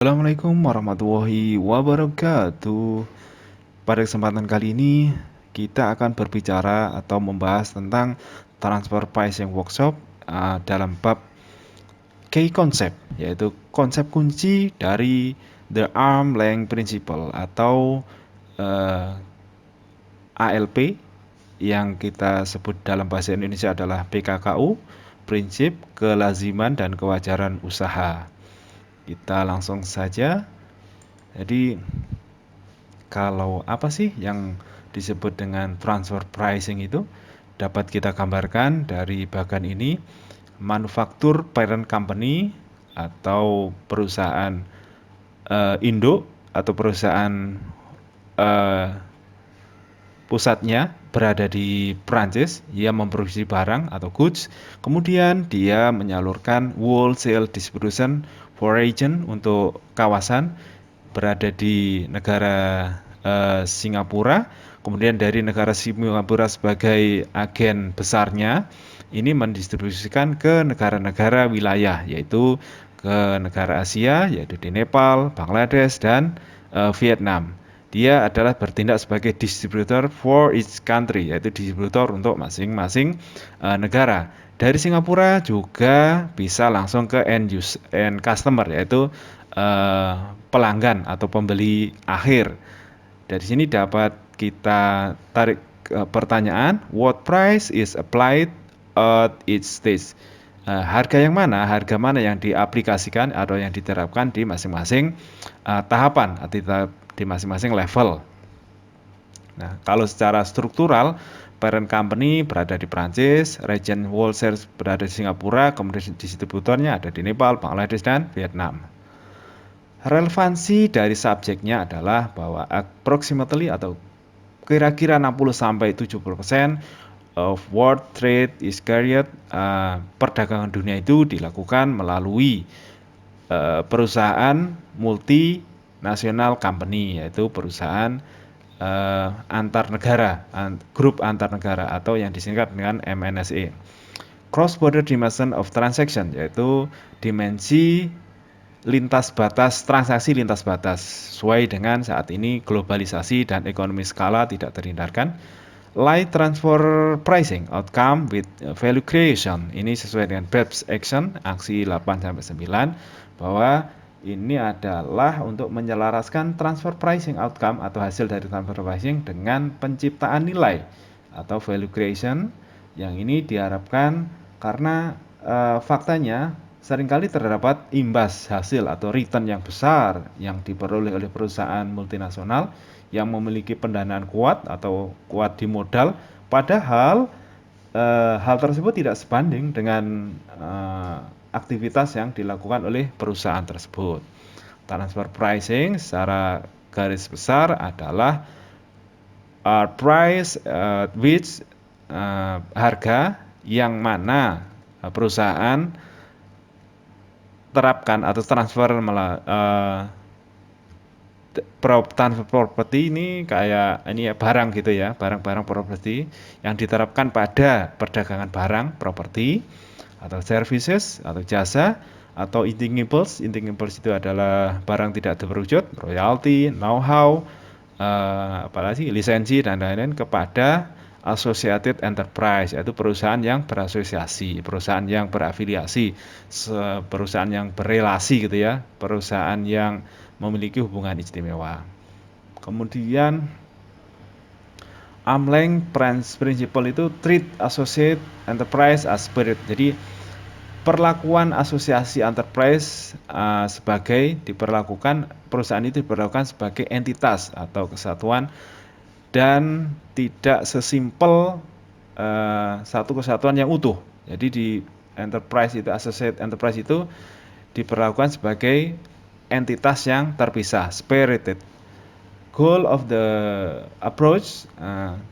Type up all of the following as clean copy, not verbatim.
Assalamualaikum warahmatullahi wabarakatuh. Pada kesempatan kali ini, kita akan berbicara atau membahas tentang transfer pricing workshop dalam bab key concept, yaitu konsep kunci dari the arm length principle atau ALP yang kita sebut dalam bahasa Indonesia adalah PKKU, prinsip kelaziman dan kewajaran usaha. Kita langsung saja. Jadi kalau apa sih yang disebut dengan transfer pricing itu? Dapat kita gambarkan dari bagian ini, manufaktur parent company atau perusahaan induk atau perusahaan pusatnya berada di Prancis, ia memproduksi barang atau goods, kemudian dia menyalurkan wholesale distribution for region untuk kawasan berada di negara Singapura, kemudian dari negara Singapura sebagai agen besarnya, ini mendistribusikan ke negara-negara wilayah, yaitu ke negara Asia, yaitu di Nepal, Bangladesh, dan Vietnam. Dia adalah bertindak sebagai distributor for each country, yaitu distributor untuk masing-masing negara. Dari Singapura juga bisa langsung ke end customer, yaitu pelanggan atau pembeli akhir. Dari sini dapat kita tarik pertanyaan, what price is applied at each stage? Harga yang mana? Harga mana yang diaplikasikan atau yang diterapkan di masing-masing tahapan atau di masing-masing level. Nah, kalau secara struktural, parent company berada di Prancis, region wholesale berada di Singapura, kemudian distributornya ada di Nepal, Bangladesh, dan Vietnam. Relevansi dari subjeknya adalah bahwa approximately atau kira-kira 60-70% of world trade is carried, perdagangan dunia itu dilakukan melalui perusahaan multinasional company, yaitu perusahaan antar negara, grup antar negara atau yang disingkat dengan MNSE. Cross border dimension of transaction, yaitu dimensi lintas batas, transaksi lintas batas, sesuai dengan saat ini globalisasi dan ekonomi skala tidak terhindarkan. Light transfer pricing, outcome with value creation, ini sesuai dengan BEPS action, aksi 8-9, bahwa ini adalah untuk menyelaraskan transfer pricing outcome atau hasil dari transfer pricing dengan penciptaan nilai atau value creation, yang ini diharapkan karena faktanya seringkali terdapat imbas hasil atau return yang besar yang diperoleh oleh perusahaan multinasional yang memiliki pendanaan kuat atau kuat di modal, padahal hal tersebut tidak sebanding dengan aktivitas yang dilakukan oleh perusahaan tersebut. Transfer pricing secara garis besar adalah price which harga yang mana perusahaan terapkan atau transfer transfer properti ini kayak ini ya barang gitu ya, barang-barang properti yang diterapkan pada perdagangan barang properti atau services atau jasa atau intangibles. Intangibles itu adalah barang tidak terwujud, royalty, know-how, apalagi lisensi dan lain-lain kepada associated enterprise, yaitu perusahaan yang berasosiasi, perusahaan yang berafiliasi, perusahaan yang berelasi gitu ya, perusahaan yang memiliki hubungan istimewa. Kemudian arm's length principle itu treat associate enterprise as spirit. Jadi perlakuan asosiasi enterprise diperlakukan perusahaan itu diperlakukan sebagai entitas atau kesatuan dan tidak sesimpel satu kesatuan yang utuh. Jadi di enterprise itu, associate enterprise itu diperlakukan sebagai entitas yang terpisah, separated. Goal of the approach,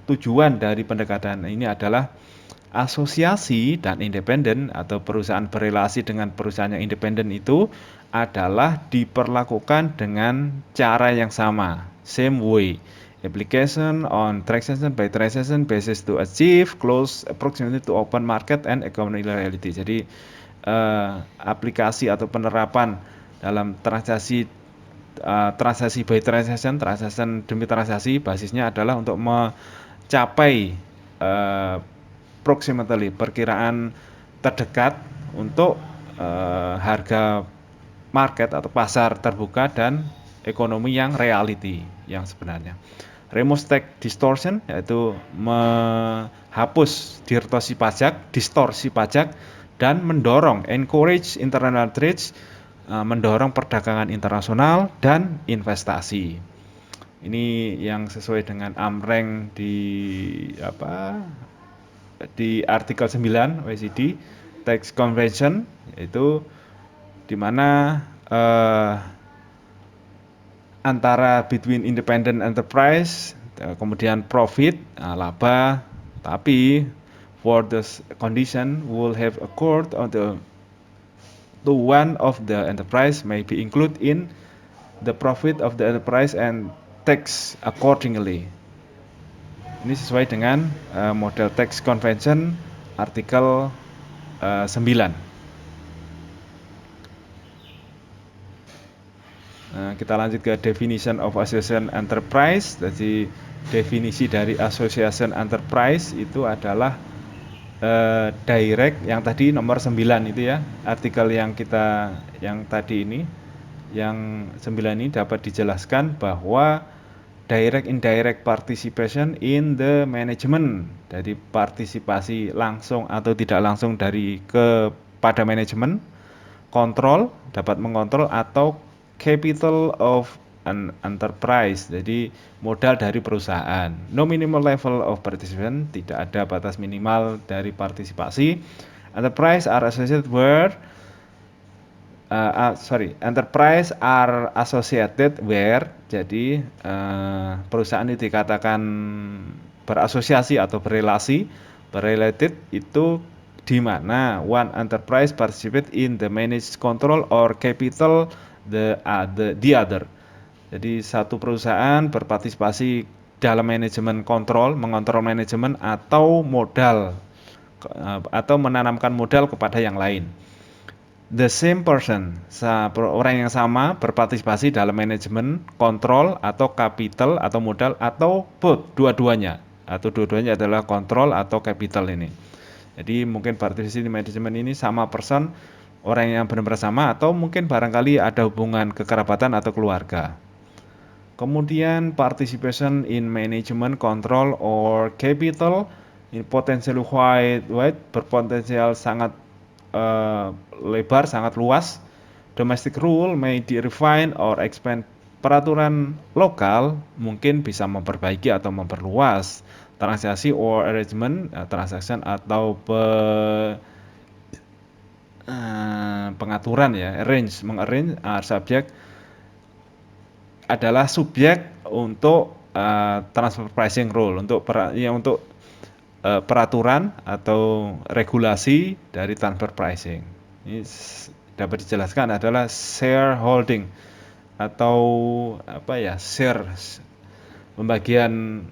tujuan dari pendekatan ini adalah asosiasi dan independen atau perusahaan berelasi dengan perusahaan yang independen itu adalah diperlakukan dengan cara yang sama, same way. Application on transaction by transaction basis to achieve close proximity to open market and economic reality. Jadi aplikasi atau penerapan dalam transaksi transaksi by transaction, transaction demi transaksi, basisnya adalah untuk mencapai approximately perkiraan terdekat untuk harga market atau pasar terbuka dan ekonomi yang reality yang sebenarnya. Remove tax distortion yaitu menghapus distorsi pajak dan mendorong encourage internal trades, mendorong perdagangan internasional dan investasi. Ini yang sesuai dengan AMRENG di artikel 9 OECD Tax Convention, yaitu di mana antara between independent enterprise, kemudian profit, laba, tapi for the condition will have occurred on to one of the enterprise may be included in the profit of the enterprise and tax accordingly. Ini sesuai dengan model tax convention artikel 9. Kita lanjut ke definition of association enterprise. Jadi definisi dari association enterprise itu adalah direct, yang tadi nomor 9 itu ya, artikel yang tadi ini, yang 9 ini dapat dijelaskan bahwa direct indirect participation in the management, jadi partisipasi langsung atau tidak langsung kepada manajemen, kontrol, dapat mengontrol, atau capital of an enterprise, jadi modal dari perusahaan. No minimal level of participation, tidak ada batas minimal dari partisipasi. Enterprise are associated where enterprise are associated where, jadi perusahaan itu dikatakan berasosiasi atau berrelated itu di mana one enterprise participate in the managed control or capital the other. Jadi satu perusahaan berpartisipasi dalam manajemen kontrol, mengontrol manajemen atau modal atau menanamkan modal kepada yang lain. The same person, orang yang sama berpartisipasi dalam manajemen, kontrol, atau capital atau modal, atau both, dua-duanya, atau dua-duanya adalah kontrol atau capital ini. Jadi mungkin partisipasi di manajemen ini sama person, orang yang benar-benar sama, atau mungkin barangkali ada hubungan kekerabatan atau keluarga. Kemudian participation in management, control, or capital in potentially wide, berpotensial sangat lebar, sangat luas. Domestic rule may refine or expand. Peraturan lokal mungkin bisa memperbaiki atau memperluas transaksi or arrangement, transaction atau pengaturan ya, mengarrange subjek adalah subjek untuk transfer pricing rule, untuk peraturan atau regulasi dari transfer pricing. Ini dapat dijelaskan adalah shareholding atau share, pembagian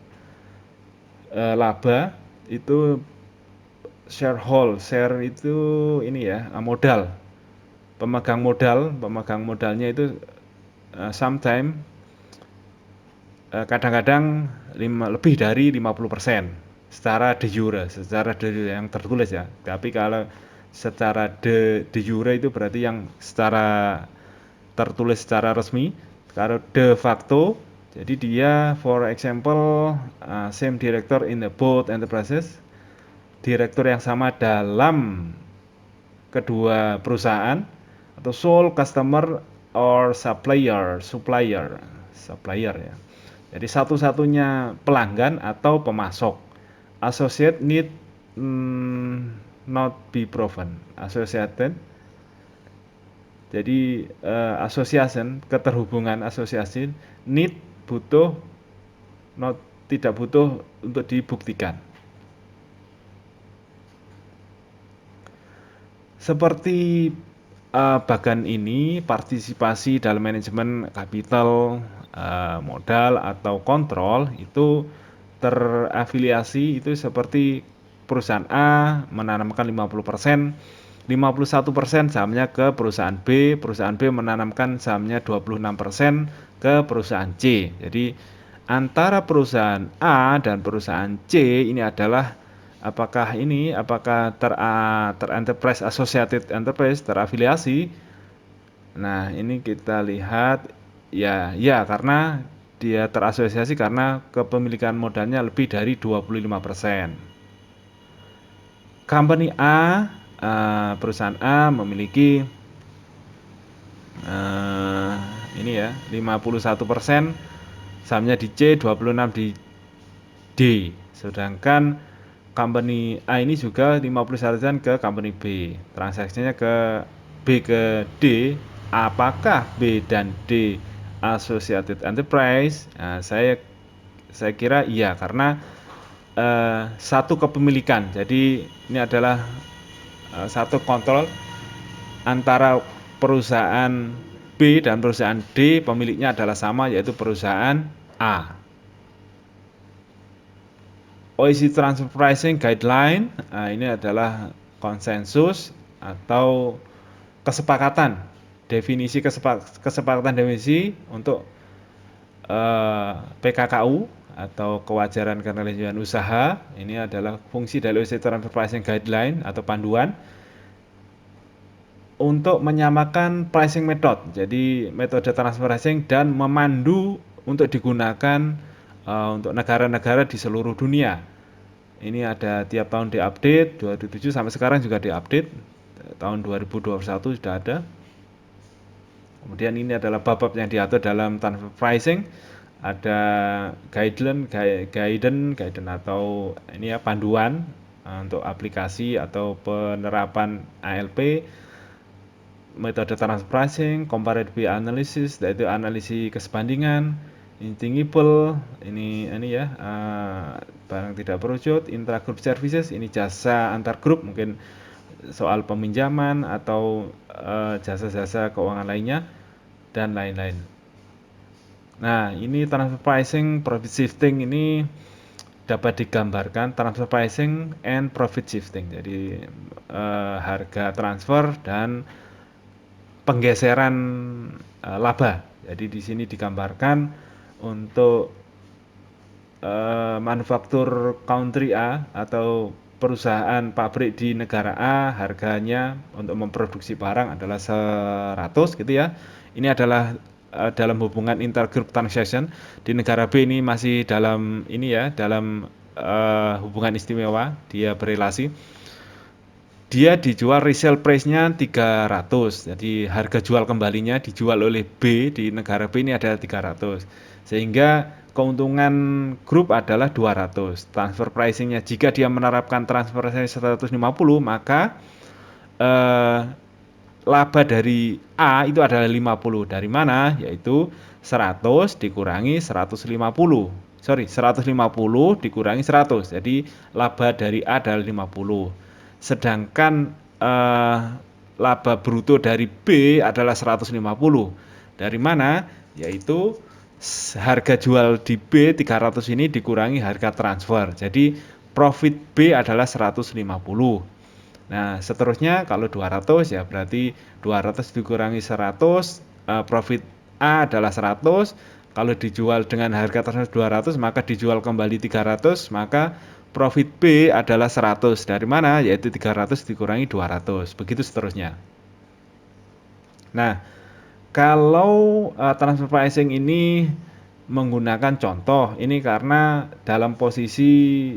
laba itu share itu ini ya, modal. Pemegang modalnya itu sometimes kadang-kadang lebih dari 50% secara de jure yang tertulis ya. Tapi kalau secara de jure itu berarti yang secara tertulis secara resmi. Kalau de facto, jadi dia for example same director in the both enterprises, direktur yang sama dalam kedua perusahaan, atau sole customer or supplier ya. Jadi satu-satunya pelanggan atau pemasok. Associate need not be proven. Associated, jadi association, keterhubungan asosiasi, need butuh, tidak butuh untuk dibuktikan. Seperti bagan ini, partisipasi dalam manajemen kapital, modal atau kontrol itu terafiliasi, itu seperti perusahaan A menanamkan 50%, 51% sahamnya ke perusahaan B menanamkan sahamnya 26% ke perusahaan C. Jadi antara perusahaan A dan perusahaan C ini adalah apakah ter-enterprise associated enterprise, terafiliasi. Nah, ini kita lihat ya karena dia terasosiasi karena kepemilikan modalnya lebih dari 25%. Company A, perusahaan A memiliki ini ya 51%, sahamnya di C, 26 di D. Sedangkan company A ini juga 51% ke company B. Transaksinya ke B ke D. Apakah B dan D associated enterprise? Nah, saya kira iya karena satu kepemilikan. Jadi ini adalah satu kontrol antara perusahaan B dan perusahaan D, pemiliknya adalah sama, yaitu perusahaan A. OECD Transfer Pricing Guideline, ini adalah konsensus atau kesepakatan, kesepakatan definisi untuk PKKU atau kewajaran kelanjutan usaha. Ini adalah fungsi dari OECD Transfer Pricing Guideline atau panduan untuk menyamakan pricing method, jadi metode transfer pricing, dan memandu untuk digunakan untuk negara-negara di seluruh dunia. Ini ada tiap tahun diupdate, 2007 sampai sekarang juga diupdate, tahun 2021 sudah ada. Kemudian ini adalah bab-bab yang diatur dalam transfer pricing, ada guidance atau ini ya panduan untuk aplikasi atau penerapan ALP, metode transfer pricing, comparative analysis, yaitu analisis kesebandingan, intangible, ini ya barang tidak berwujud, intragroup services, ini jasa antar grup, mungkin soal peminjaman atau jasa-jasa keuangan lainnya dan lain-lain. Nah, ini transfer pricing, profit shifting ini dapat digambarkan transfer pricing and profit shifting. Jadi harga transfer dan penggeseran laba. Jadi di sini digambarkan untuk manufaktur country A atau perusahaan pabrik di negara A, harganya untuk memproduksi barang adalah 100 gitu ya. Ini adalah dalam hubungan intergroup transaction. Di negara B ini masih dalam hubungan istimewa, dia berelasi. Dia dijual resale price-nya 300. Jadi harga jual kembalinya dijual oleh B di negara B ini adalah 300. Sehingga keuntungan grup adalah 200. Transfer pricing-nya jika dia menerapkan transfer pricing 150, maka laba dari A itu adalah 50. Dari mana? Yaitu 100 dikurangi 150. 150 dikurangi 100. Jadi laba dari A adalah 50. Sedangkan laba bruto dari B adalah 150. Dari mana? Yaitu harga jual di B 300 ini dikurangi harga transfer. Jadi profit B adalah 150. Nah, seterusnya kalau 200 ya berarti 200 dikurangi 100, profit A adalah 100. Kalau dijual dengan harga tersebut 200, maka dijual kembali 300, maka profit B adalah 100. Dari mana? Yaitu 300 dikurangi 200. Begitu seterusnya. Nah, kalau transfer pricing ini menggunakan contoh, ini karena dalam posisi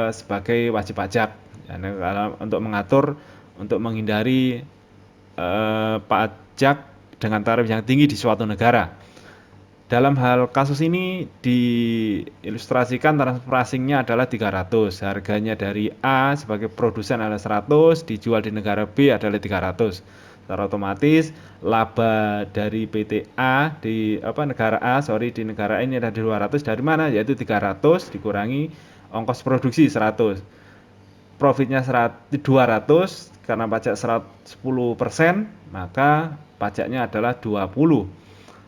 sebagai wajib pajak, untuk mengatur, untuk menghindari pajak dengan tarif yang tinggi di suatu negara. Dalam hal kasus ini diilustrasikan transfer pricing-nya adalah 300. Harganya dari A sebagai produsen adalah 100, dijual di negara B adalah 300. Secara otomatis laba dari PT A di negara ini ada 200. Dari mana? Yaitu 300 dikurangi ongkos produksi 100. Profitnya 200, karena pajak 10%, maka pajaknya adalah 20.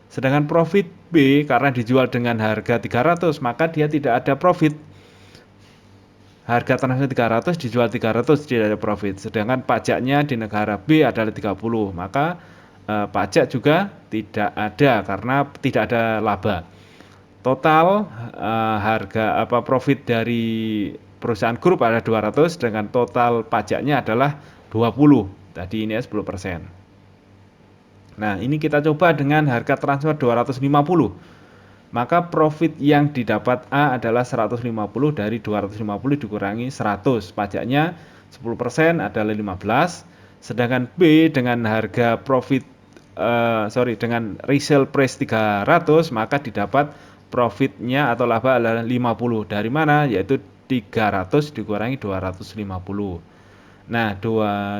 Sedangkan profit B karena dijual dengan harga 300, maka dia tidak ada profit. harga transfer 300 dijual 300 tidak ada profit. Sedangkan pajaknya di negara B adalah 30, maka pajak juga tidak ada karena tidak ada laba. Total harga profit dari perusahaan grup ada 200 dengan total pajaknya adalah 20. Tadi ini 10%. Nah, ini kita coba dengan harga transfer 250. Maka profit yang didapat A adalah 150 dari 250 dikurangi 100. Pajaknya 10% adalah 15. Sedangkan B dengan harga profit dengan resale price 300, maka didapat profitnya atau laba adalah 50. Dari mana? Yaitu 300 dikurangi 250. Nah,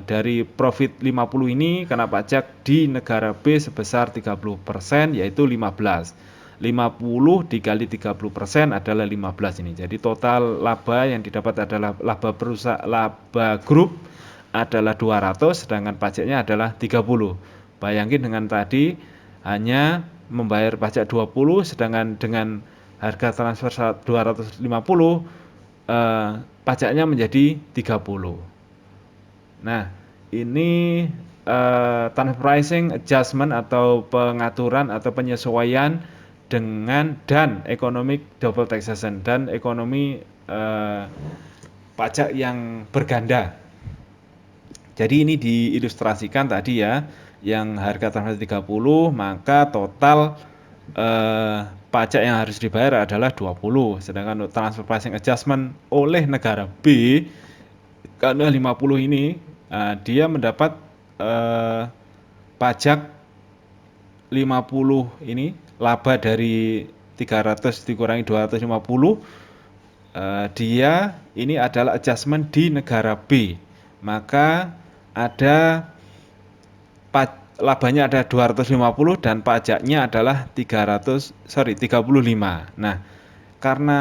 dari profit 50 ini kena pajak di negara B sebesar 30%, yaitu 15. 50 dikali 30% adalah 15 ini. Jadi total laba yang didapat adalah laba grup adalah 200, sedangkan pajaknya adalah 30. Bayangin dengan tadi hanya membayar pajak 20, sedangkan dengan harga transfer 250 pajaknya menjadi 30. Nah, ini transfer pricing adjustment atau pengaturan atau penyesuaian dengan dan economic double taxation dan ekonomi pajak yang berganda. Jadi ini diilustrasikan tadi ya, yang harga transfer 30, maka total pajak yang harus dibayar adalah 20. Sedangkan untuk transfer pricing adjustment oleh negara B karena 50 ini dia mendapat pajak 50 ini laba dari 300 dikurangi 250, dia ini adalah adjustment di negara B. Maka ada labanya ada 250 dan pajaknya adalah 35. Nah, karena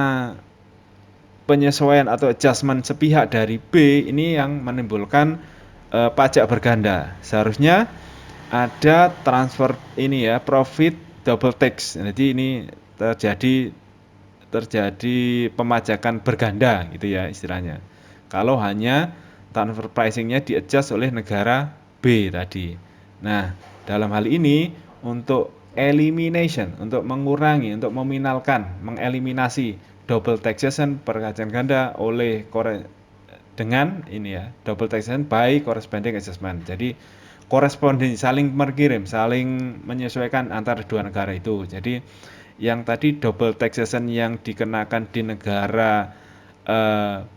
penyesuaian atau adjustment sepihak dari B ini yang menimbulkan pajak berganda. Seharusnya ada transfer ini ya, profit double tax. Jadi ini terjadi pemajakan berganda gitu ya istilahnya. Kalau hanya transfer pricingnya di-adjust oleh negara B tadi. Nah, dalam hal ini untuk elimination, untuk mengurangi, untuk mengeliminasi double taxation perpajakan ganda dengan ini ya, double taxation by corresponding adjustment. Jadi corresponding, saling mengirim, saling menyesuaikan antara dua negara itu. Jadi yang tadi double taxation yang dikenakan di negara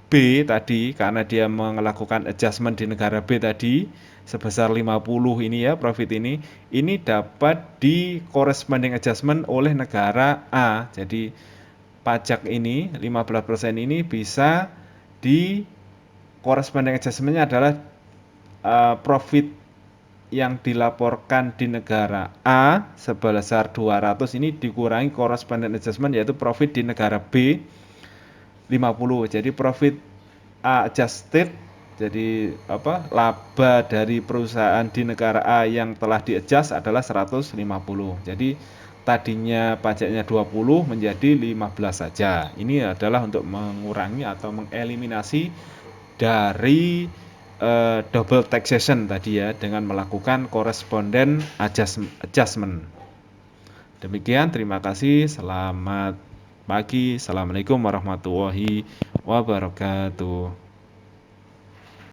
B tadi karena dia melakukan adjustment di negara B tadi sebesar 50 ini ya, profit ini dapat di corresponding adjustment oleh negara A. Jadi pajak ini 15% ini bisa di corresponding adjustment-nya adalah profit yang dilaporkan di negara A sebesar 200 ini dikurangi corresponding adjustment yaitu profit di negara B 50. Jadi profit A adjusted, jadi laba dari perusahaan di negara A yang telah di-adjust adalah 150. Jadi tadinya pajaknya 20 menjadi 15 saja. Ini adalah untuk mengurangi atau mengeliminasi dari double taxation tadi ya, dengan melakukan corresponding adjustment. Demikian, terima kasih. Selamat pagi. Assalamualaikum warahmatullahi wabarakatuh.